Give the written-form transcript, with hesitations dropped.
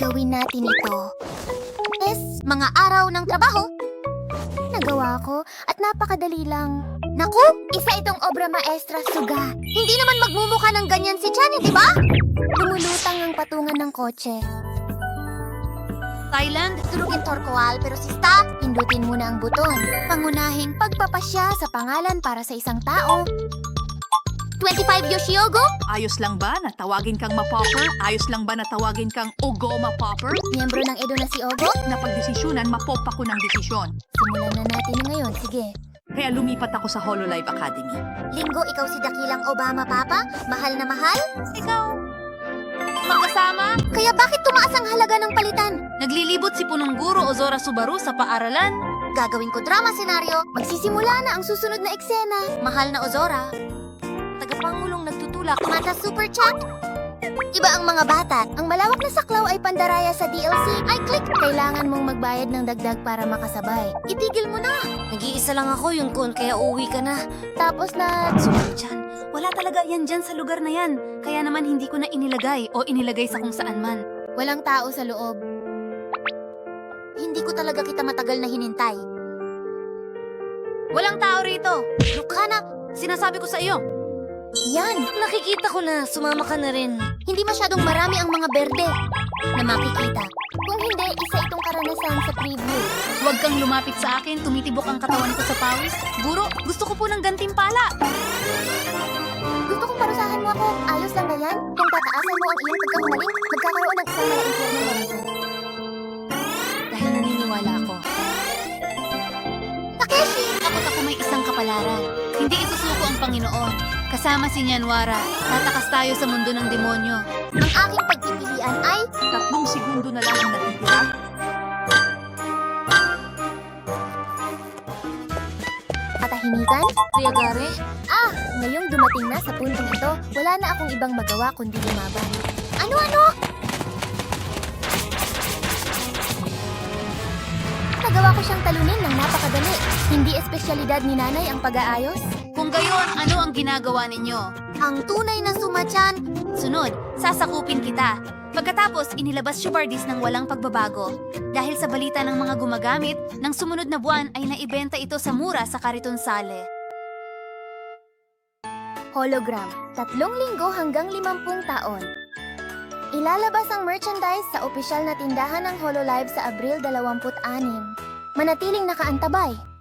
Gawin natin ito. Mga araw ng trabaho. Nagawa ko at napakadali lang. Naku, isa itong obra maestra, suga. Hindi naman magmumukha ng ganyan si Chani, di ba? Lumulutang ang patungan ng kotse. Thailand, durugin Torkoal, pero sista, pindutin muna ang buton. Pangunahing pagpapasya sa pangalan para sa isang tao. 25 Yoshiogo? Ayos lang ba na tawagin kang mapopper? Ayos lang ba na tawagin kang Ogoma Popper? Miyembro ng Edo na si Ogo? Napagdesisyonan, mapop ako ng desisyon. Simulan na natin ngayon, sige. Kaya lumipat ako sa Hololive Academy. Linggo, ikaw si Dakilang Obama, Papa? Mahal na mahal? Ikaw? Magkasama? Kaya bakit tumaas ang halaga ng palitan? Naglilibot si punong guro Ozora Subaru sa paaralan? Gagawin ko drama senaryo. Magsisimula na ang susunod na eksena. Mahal na Ozora? Tagapangulong nagtutulak. Mata super chat. Iba ang mga bata. Ang malawak na saklaw ay pandaraya sa DLC. Ay, click! Kailangan mong magbayad ng dagdag para makasabay. Itigil mo na! Nag-iisa lang ako yung kun, kaya uuwi ka na. Tapos na... Sumalit dyan. Wala talaga yan dyan sa lugar na yan. Kaya naman hindi ko na inilagay o inilagay sa kung saan man. Walang tao sa loob. Hindi ko talaga kita matagal na hinintay. Walang tao rito. Lukana, sinasabi ko sa iyo. Yan! Nakikita ko na, sumama ka na rin. Hindi masyadong marami ang mga berde na makikita. Kung hindi, isa itong karanasan sa preview. Huwag kang lumapit sa akin, tumitibok ang katawan ko sa pawis. Guro, gusto ko po ng gantimpala. Gusto kong parusahan mo ako. Ayos lang ba yan? Kung tataasan mo ang iyong pagkahumaling, magkakaroon ng isang malaking na ganito. Dahil naniniwala ako. Takeshi! Takot ako may isang kapalaran. Hindi isusuko ang Panginoon. Kasama si Nyanwara, tatakas tayo sa mundo ng demonyo. Ang aking pagpipilian ay... 3 segundo na lang ang natitira. Katahimikan? Kuya Gare, Ngayong dumating na sa puntong ito, wala na akong ibang magawa kundi lumaban. Ano? Nagawa ko siyang talunin ng napakadali. Hindi espesyalidad ni nanay ang pag-aayos. kung gayon, ano ang ginagawa ninyo? Ang tunay na sumatyan. Sunod, sasakupin kita. Pagkatapos, inilabas si Bardis ng walang pagbabago. Dahil sa balita ng mga gumagamit, ng sumunod na buwan ay naibenta ito sa mura sa Kariton Sale. Hologram, 3 linggo hanggang 50 taon. Ilalabas ang merchandise sa opisyal na tindahan ng Hololive sa Abril 26. Manatiling nakaantabay.